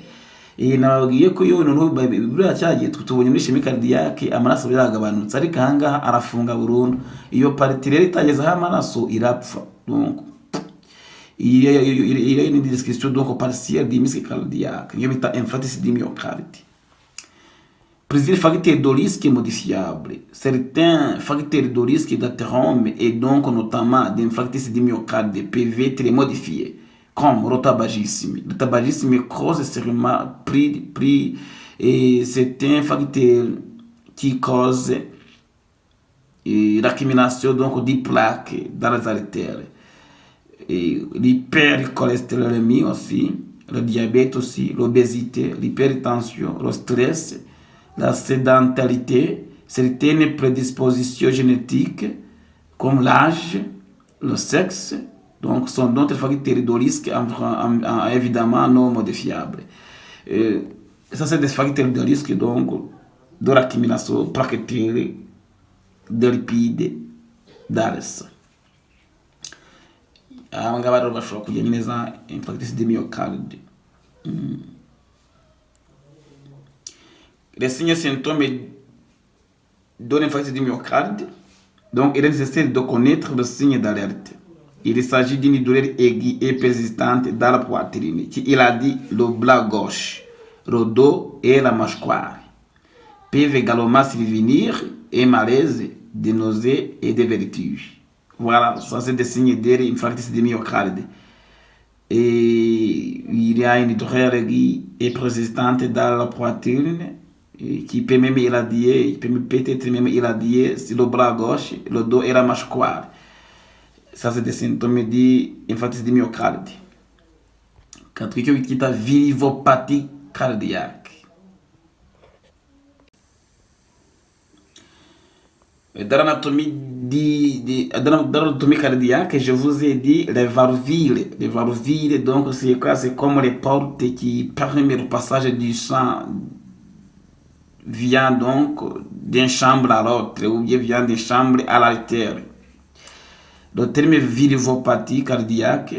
Et nababwiye ko yo noneho buriya cyagiye tubonye muri chimie cardiaque amaraso biragabanutse ariko ahangaha arafunga burundu, iyo partie rero itagezeho amaraso irapfa. Donc il y a une destruction donc partielle du muscle cardiaque, iyo bita infarctus du myocarde. Plusieurs facteurs de risque modifiables. Certains facteurs de risque d'athérome et donc notamment d'infarctus du myocarde peuvent être modifiés, comme le tabagisme. Le tabagisme cause sûrement et c'est un facteur qui cause l'accumulation donc des plaques dans les artères. L'hypercholestérolémie aussi, le diabète aussi, l'obésité, l'hypertension, le stress, la sédentarité, certaines prédispositions génétiques comme l'âge, le sexe, donc sont d'autres facteurs de risque évidemment non modifiables. Ça c'est des facteurs de risque donc de l'accumulation plaquettaire de lipides dans le sang. Abangaba rero bashobora kugira neza infarctus du myocarde. Les signes et symptômes de l'infarctus du myocarde. Donc, il est nécessaire de connaître le signe d'alerte. Il s'agit d'une douleur aiguë et persistante dans la poitrine, qui il a dit le bras gauche, le dos et la mâchoire. Peuvent également survenir un malaise, des nausées et des vertiges. Voilà, ça c'est des signes de l'infarctus du myocarde. Et il y a une douleur aiguë et persistante dans la poitrine, qui peut même irradier, peut-être même irradier sur le bras gauche, le dos et la mâchoire. Ça, c'est des symptômes d'infarctus du myocarde. Quatrième qui est la virivopathie cardiaque. Dans l'anatomie cardiaque, je vous ai dit les valvules. Les valvules, donc, c'est quoi? C'est comme les portes qui permettent le passage du sang vient donc d'une chambre à l'autre ou bien vient d'une chambre à l'artère. Le terme virivopathie cardiaque,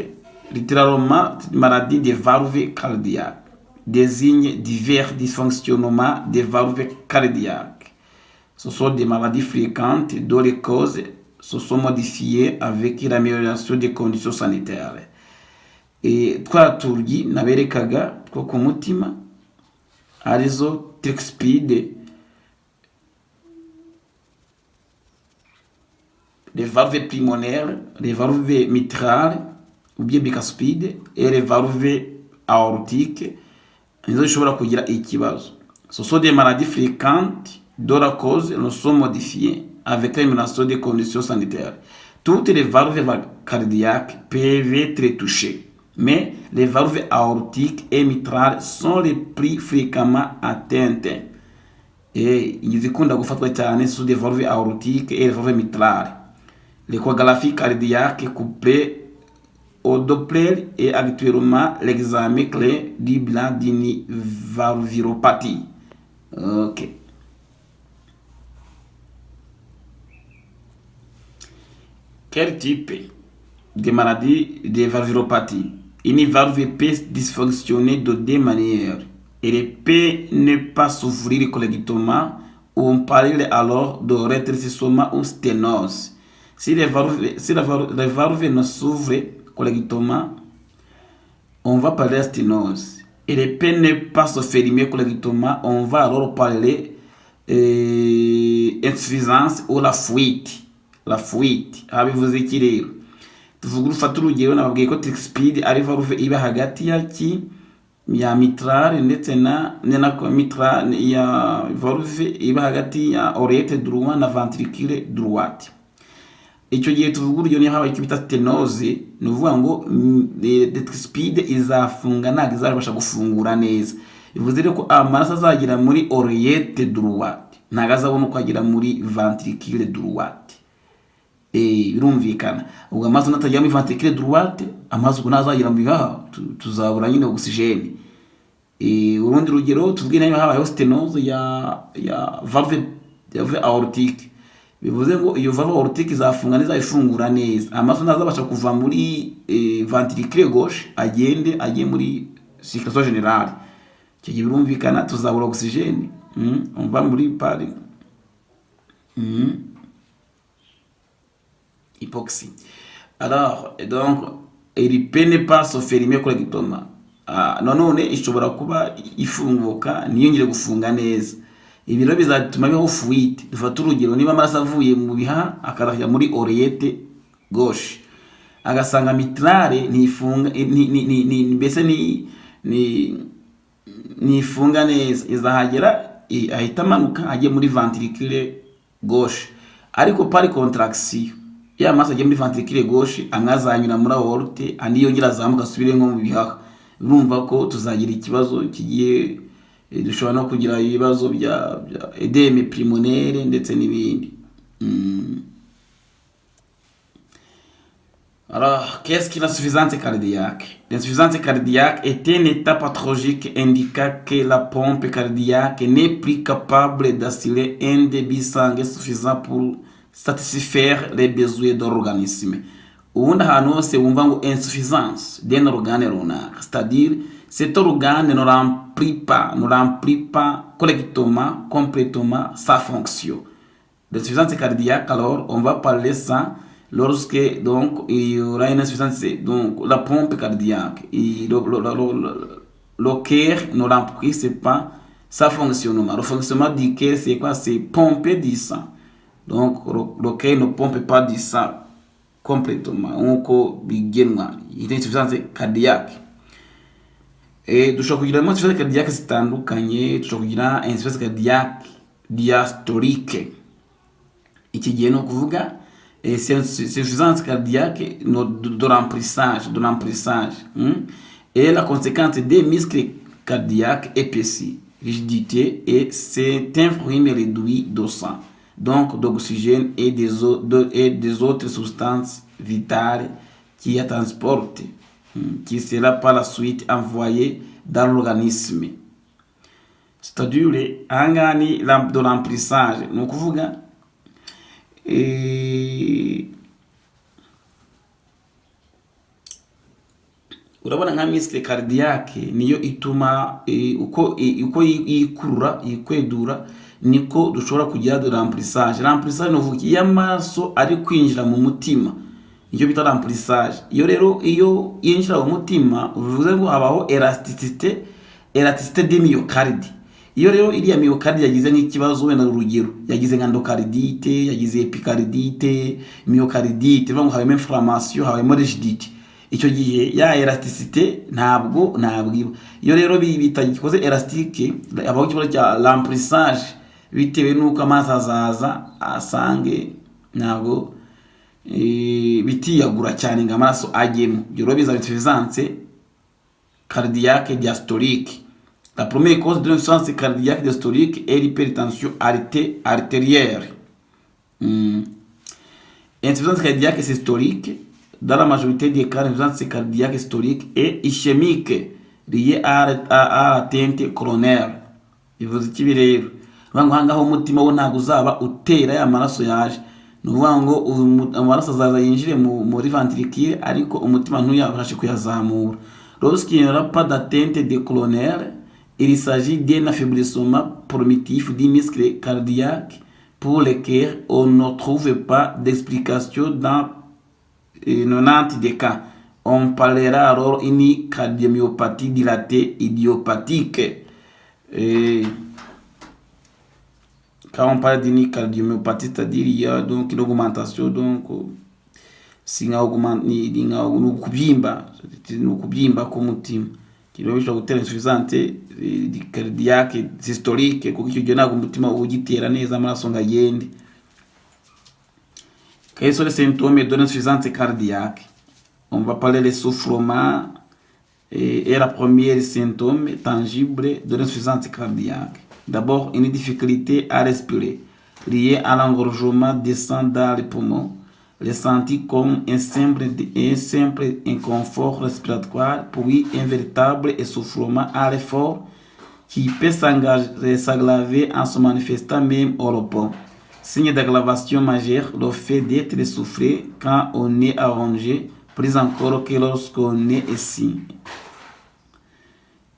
littéralement maladie des valves cardiaques, désigne divers dysfonctionnements des valves cardiaques. Ce sont des maladies fréquentes dont les causes se sont modifiées avec l'amélioration des conditions sanitaires. Et twaraturyi naberekaga two ku mutima arizo tricuspide, les valves pulmonaires, les valves mitrales ou bien bicuspide et les valves aortiques nizo zishobora kugira ikibazo. Ce sont des maladies fréquentes dont la cause ne sont modifiées avec l'amélioration des conditions sanitaires. Toutes les valves cardiaques peuvent être touchées, mais les valves aortiques et mitrales sont les plus fréquemment atteintes. Et izikunda gufatwa cyane sont des valves aortiques et les valves mitrales. L'échographie cardiaque couplée au Doppler est actuellement l'examen clé du bilan d'une valvulopathie. Ok. Quel type de maladie de valvulopathie? Une valve peut dysfonctionner de deux manières. Elle peut ne pas s'ouvrir correctement, ou on parle alors de rétrécissement ou sténose. Si les valves ne s'ouvrent correctement, on va parler de sténose. Elle peut ne pas se fermer correctement, on va alors parler insuffisance ou la fuite. La fuite, abivuze iki rero? Tuvuga ufata urugero nababwiye ko tricuspide ari valve iba hagati ya mitrale ndetse na mitrale ya valve iba hagati ya oreille droite na ventricule droite. Icyo gihe tuvuga urugero ni habaye ikibita stenose, ni uvuga ngo tricuspide izafunga ntabwo izabasha gufungura neza. Bivuze rero ko amaraso azagira muri oreille droite, ntabwo azabona uko agera muri ventricule droite. birumvikana ubwo amaso natajya muri ventricule droite amaso ubwo nazagira mu bihaha tuzabura nyine oxygene. Urundi rugero tuvuge nayo habayeho stenose ya valve aortique, bivuze ngo iyo valve aortique izafunga neza ifungura neza amaso nazabasha kuva muri ventricule gauche agiye muri circulation générale, icyo gihe birumvikana tuzabura oxygene. On va muri pari hypoxie. Alors donc il peine pas se fermer correctement. Nanone ishobora kuba ifunguka niyongere gufunga neza, ibiro bizatuma biho fluide. Dufata urugero niba amaraso avuye mu bihaha akarahira muri oreillette gauche agasanga mitrale ntifunga mbese nifunga neza, izahagera ahita amanuka ajye muri ventricule gauche, ariko par contraction ya amaraso ajye muri ventricule gauche amwazanyura muri aorte andi yongera azamuka asubire nko mu bihaha. Urumva ko tuzagira ikibazo kigiye dushobora no kugira ibibazo bya edeme pulmonaire ndetse n'ibindi. Alors, qu'est-ce qu'une insuffisance cardiaque? L'insuffisance cardiaque est un état pathologique indiquant que la pompe cardiaque n'est plus capable d'assurer un débit sanguin suffisant pour satisfaire les besoins de l'organisme. Ubundi ahantu hose wumva ngo insuffisance d'un organe runaka, c'est-à-dire cet organe ne remplit pas correctement, complètement sa fonction. L'insuffisance cardiaque, alors, on va parler ça lorsque donc il y aura une insuffisance, donc la pompe cardiaque, le cœur ne remplit pas sa fonctionnement. Le fonctionnement du cœur, c'est quoi? C'est pomper du sang. Donc le cœur ne pompe pas du sang complètement nkuko bigenwa, ite insuffisance cardiaque. Dushobora kugira insuffisance cardiaque zitandukanye, dushobora kugira insuffisance cardiaque diastolique. Iki gihe no kuvuga c'est insuffisance cardiaque de remplissage, et la conséquence des muscles cardiaques épaissis, rigidité, et c'est un volume réduit de sang, donc d'oxygène et des autres substances vitales qui la transportent, qui sera par la suite envoyée dans l'organisme. C'est-à-dire angani de remplissage ni ukuvuga urabona nka muscle cardiaque niyo ituma uko yikwedura niko dushobora kugira de remplissage. Remplissage no vuga y'amaso ari kwinjira mu mutima, iyo bita remplissage. Iyo rero iyo yinjira mu mutima uvuze ngo habaho elasticité de myocarde. Iyo rero iriya myocarde yagize nk'ikibazo, wenda urugero yagize nka endocardite, yagize epicardite, myocardite, ngo habemo inflammation, habemo rigidité, icyo gihe ya elasticité ntabwo iyo rero bitagikoze elastique, habaho ikibazo cya remplissage bitewe nuko amazi azaza asange ntabwo bitiyagura cyane ngo amaraso ajyemo. Ibyo rero bizaba insuffisance cardiaque diastolique. La première cause de l'insuffisance cardiaque diastolique est l'hypertension artérielle. Insuffisance cardiaque systolique, dans la majorité des cas, l'insuffisance cardiaque systolique est ischémique, liée à l'atteinte coronaire. Bivuze iki rero? Ngo ngaho umutima wo ntago uzaba utera ya maraso yaje. Nuvuga ngo amaraso azaza yinjire muri ventricule ariko umutima ntuyabashe kuyazamura. Lorsqu'il n'y aura pas d'atteinte de coronaire, il s'agit d'un affaiblissement primitif du muscle cardiaque pour lequel on ne trouve pas d'explication dans 90 des cas. On parlera alors d'une cardiomyopathie dilatée idiopathique. Quand on parle d'une cardiomyopathie, c'est-à-dire il y a donc une augmentation, donc nukubyimba k'umutima. Kiro bishobora gutera insuffisance cardiaque systolique, kuko icyo gihe ntabwo umutima ugitera neza amaraso ngo agende. Quels sont les symptômes de l'insuffisance cardiaque? On va parler des soufflements et la première symptôme tangible de l'insuffisance cardiaque. D'abord, une difficulté à respirer liée à l'engorgement des sang dans les poumons. ressenti comme un simple inconfort respiratoire, puis un véritable essoufflement à l'effort qui peut s'aggraver en se manifestant même au repos. Signe d'aggravation majeure, le fait d'être essoufflé quand on est allongé, plus encore que lorsqu'on est assis.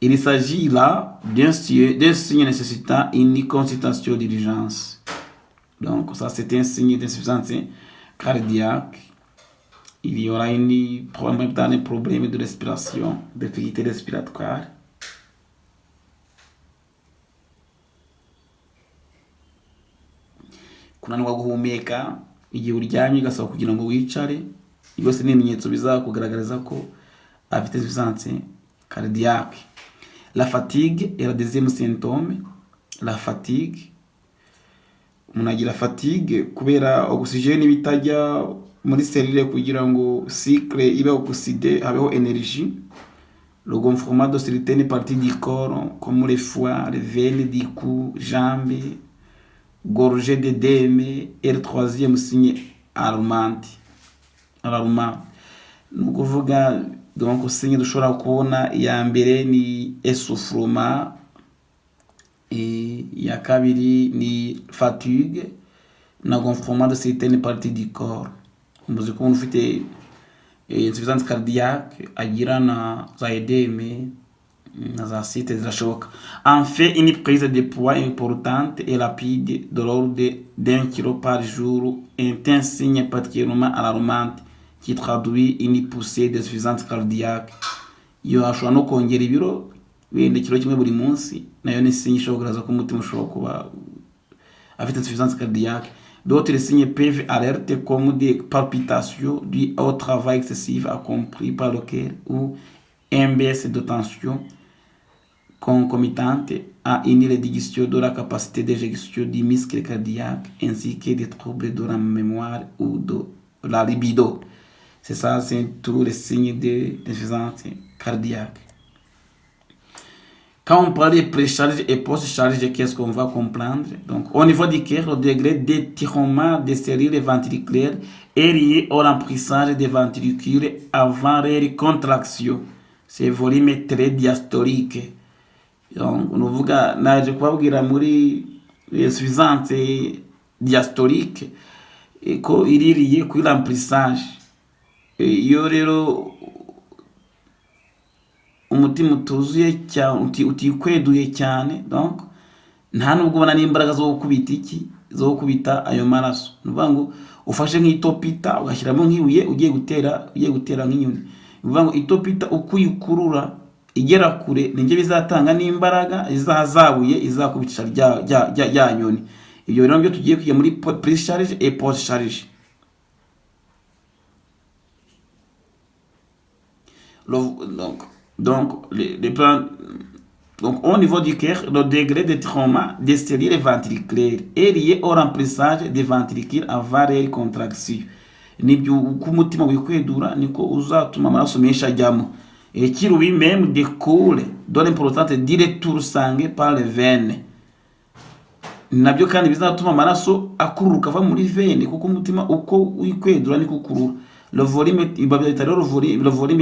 Il s'agit là d'un signe nécessitant une consultation d'urgence. Donc ça c'est un signe d'insuffisance cardiaque. Il y aura un problème de respiration, de difficulté respiratoire. Kunanirwa guhumeka igihe uryamye gasaba kugira ngo wicare, byose ni ibimenyetso bizakugaragariza ko afite insuffisance cardiaque. La fatigue est le deuxième symptôme. La fatigue, umuntu agira fatigue kubera oxygène bitajya muri cellule kugira ngo cycle ibe oxydée, habeho énergie. Le gonflement de certaines parties du corps comme les foies, les veines du cou, jambes, gorgée d'œdème et le troisième signe alarmant. Ni ukuvuga donc signe dushobora kubona iya mbere ni essoufflement, iya kabiri ni fatigue na gonflement de certaines parties du corps. Muzi ko umuntu ufite insuffisance cardiaque agira na za edeme na za site zirashoboka. En fait, une prise de poids importante et rapide de l'ordre d'1 kg par jour est un signe particulièrement alarmant qui traduit une poussée d'insuffisance cardiaque. Iyo ashobora no kongera ibiro wenda kilo kimwe buri munsi, nayo ni signe ishobora kugaragaza ko umutima ushobora kuba afite insuffisance cardiaque. D'autres signes peuvent alerter comme des palpitations dues au travail excessif accompli par le cœur ou une baisse de tension concomitante à une réduction de la capacité d'éjection du muscle cardiaque ainsi que des troubles de la mémoire ou de la libido. C'est ça, c'est tous les signes d'insuffisance cardiaque. Quand on parle de précharge et post-charge, qu'est-ce qu'on va comprendre? Donc, au niveau du cœur, le degré d'étirement des cellules ventriculaires est lié au remplissage des ventricules avant leur contraction. C'est volume très diastolique. Donc, on voit naje kubabwira muri insuffisance diastolique ko iri lié kuri remplissage. Iyo rero umutima utuzuye cyane utikweduye cyane, donc nta nubwo ubona n'imbaraga zo gukubita zo gukubita ayo maraso. Nuvuga ngo ufashe nk'itopita ugashyiramo nk'ibuye ugiye gutera nk'inyoni. Nuvuga ngo itopita ukuyikurura igera kure ninge bizatanga n'imbaraga izazabuye izakubitisha rya nyoni. Ibyo rero byo tugiye kujya muri pre-charge et post-charge. Donc, au niveau du cœur, le degré de trauma des cellules ventriculaires est lié au remplissage des ventricules avant leur contraction. Nibyo uko umutima wikwedura niko uzatuma amaraso menshi ajyamo. Et qui lui-même découle de l'importance du retour sanguin par les veines. Nabyo kandi bizatuma amaraso akururuka ava muri veine kuko umutima uko wikwedura niko ukurura. Le volume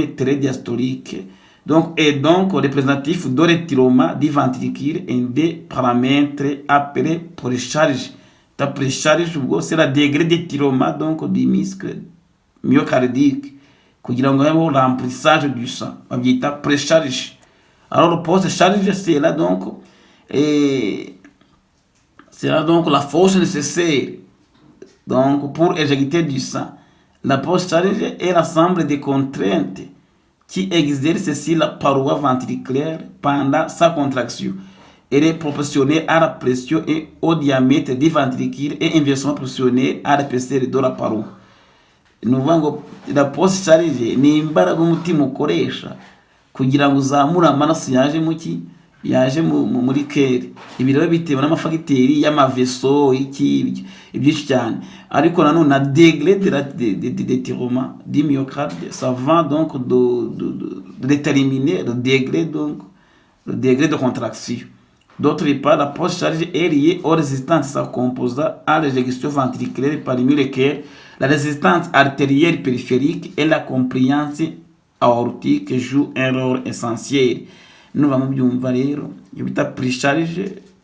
est très diastolique. Donc, est donc représentatif de l'étirement du ventricule et des paramètres appelés précharge. La précharge, c'est le degré d'étirement donc du muscle myocardique. Kugira ngo habeho remplissage du sang, babyita précharge. Alors le post-charge, c'est là donc la force nécessaire donc pour éjecter du sang. La post-charge est l'ensemble des contraintes qui exercent sur la paroi ventriculaire pendant sa contraction. Elle est proportionnée à la pression et au diamètre du ventricule et inversement proportionnée à l'épaisseur de la paroi. Nuvuga ngo la post-charge ni imbaraga umutima ukoresha kugira ngo uzamure amaraso yaje muri kere. Ibi rero bitewe n'amafagiteri y'amaveso ibyinshi cyane, ariko nanone na degré d'étirement du myocarde, ça va donc de déterminer le degré de contraction. D'autre part, la post-charge est liée aux résistances composant à l'éjection ventriculaire, parmi lesquelles la résistance artérielle périphérique et la compliance aortique jouent un rôle essentiel. Nous vamos byumva rero iyo bita pre-charge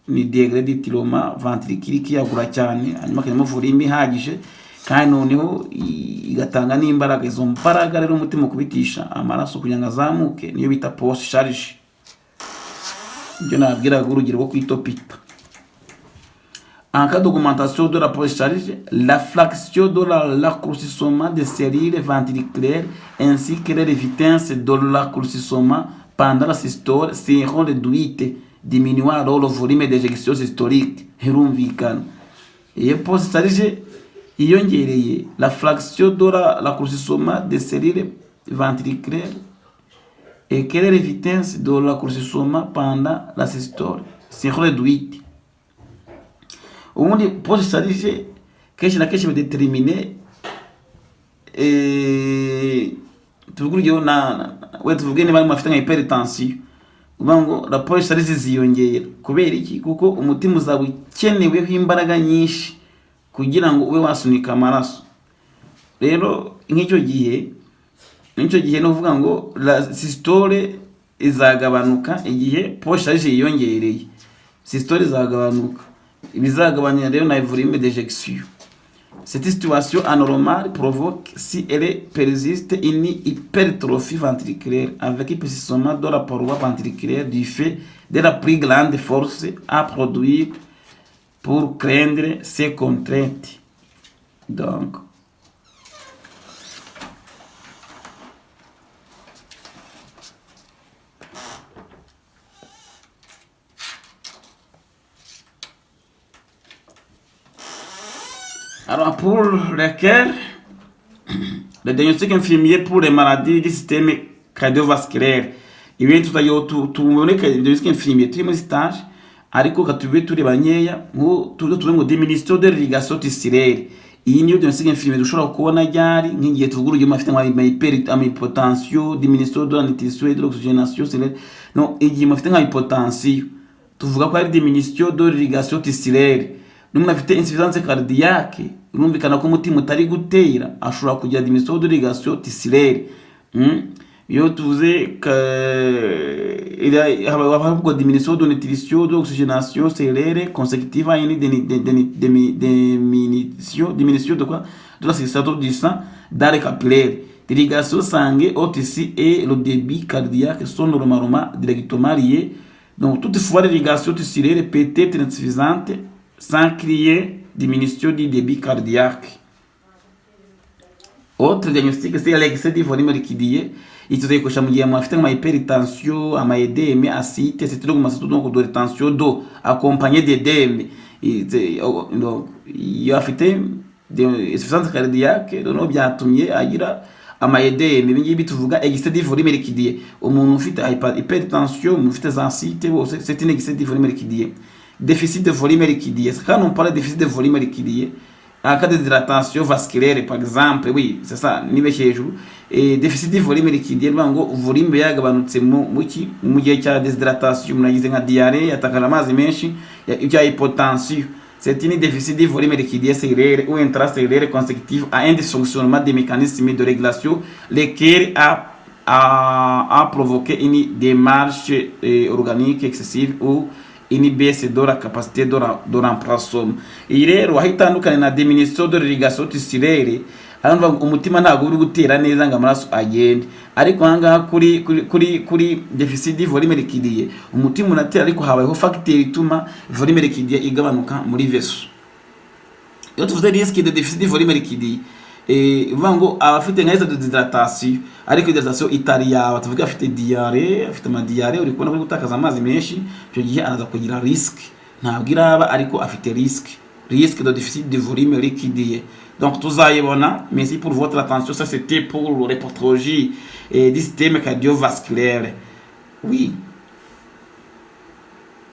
ni degré d'étirement ventriculaire kiyagura cyane, hanyuma kanyuma volume ihagije kandi noneho igatanga n'imbaraga. Izo mbaraga rero umutima kubitisha amaraso kugira ngo azamuke niyo bita post-charge. En cas d'augmentation de la post-charge, la fraction de l'accroissement des cellules ventriculaires ainsi que les vitesses de l'accroissement pendant la systole seront réduites, diminuant alors le volume d'éjection systolique. Et post-charge, la fraction de l'accroissement des cellules ventriculaires et quelle est la vitesse de l'accroissement pendant la systole c'est réduite. Ubundi post-charge kenshi na kenshi bidetermine tuvuge niba mufite nka hypertension uvuga ngo la post-charge ziyongera kubera iki? Kuko umutima uzaba ukeneweho imbaraga nyinshi kugira ngo ube wasunika amaraso. Rero nk'icyo gihe no vuga ngo la systole izagabanuka igihe post-charge yiyongereye. Systole izagabanuka, ibizagabanya rero na volume d'éjection. Cette situation anormale provoque, si elle persiste, une hypertrophie ventriculaire avec épaississement de la paroi ventriculaire du fait de la plus grande force à produire pour craindre ces contraintes. Donc alors pour le cœur, le diagnostic infirmier pour les maladies du système cardiovasculaire, ibi tuboneka diagnostic infirmier turi muri stage ariko katube tureba nkeya ngo tuvuge ngo diminution de l'irrigation tissulaire. Iyi niyo diagnostic infirmier dushobora kubona ryari nk'igihe tuvuga urugero afite nka hypotension, diminution de la nutrition et de l'oxygénation cellulaire. Non, igihe mufite nka hypotension tuvuga ko ari diminution de l'irrigation tissulaire. N'umuntu afite insuffisance cardiaque urumvikana ko umutima utari gutera ashobora kugira diminution de l'irrigation tissulaire. Yo tuvuze haba diminution de nutrition, de l'oxygénation cellulaire consécutive à une diminution de quoi? De la circulation du sang dans les capillaires. L'irrigation sanguine au tissu et le débit cardiaque sont normalement directement liés. Donc toutefois l'irrigation tissulaire peut être insuffisante sans crier diminution du débit cardiaque. Autre diagnostic, c'est l'excès du volume liquidé. Il se décoche à mouiller à hypertension, à edème, acide, c'est donc de rétention d'eau accompagné d'edème. Il a fait des insuffisance cardiaque, donc bien tourné à ira à edème. Mais il y a excès du volume liquidé. Au moment où fait hypertension, on fait acide, c'est un excès du volume liquidé. Déficit de volume liquidé. Quand on parle de déficit de volume liquidé, en cas de déshydratation vasculaire, par exemple, oui, c'est ça, niveau chez vous. Et déficit de volume liquidé, le volume yagabanutse mu gihe cya déshydratation, munagize nka diarrhée, yatakara amazi menshi, ya hypotension. C'est une déficit de volume liquidé cellulaire ou intracellulaire consécutif à un dysfonctionnement des mécanismes de régulation, lesquels a provoqué une démarche organique excessive ou une baisse de la capacité de remplacement. Il est wahitandukanye na diminution de l'irrigation tissulaire, alors umutima ntago uri gutera neza ngo amaraso agende. Ariko hanga kuri déficit de volume liquidé umutima unatera ariko habayeho facteur ituma volume liquidé igabanuka muri vaisseau. Iyo tuvuze risque de déficit de volume liquidé uvuga ngo abafite nka de déshydratation ariko déshydratation itari yawe, tuvuga afite diarrhée, afite diarrhée uri kubona ko gutakaza amazi menshi, cyo gihe anaza kugira risque. Ntabwo iraba ariko afite risque de déficit de volume liquidé. Donc tuzayibona. Merci pour votre attention. Ça c'était pour les pathologies du système cardiovasculaire. Oui.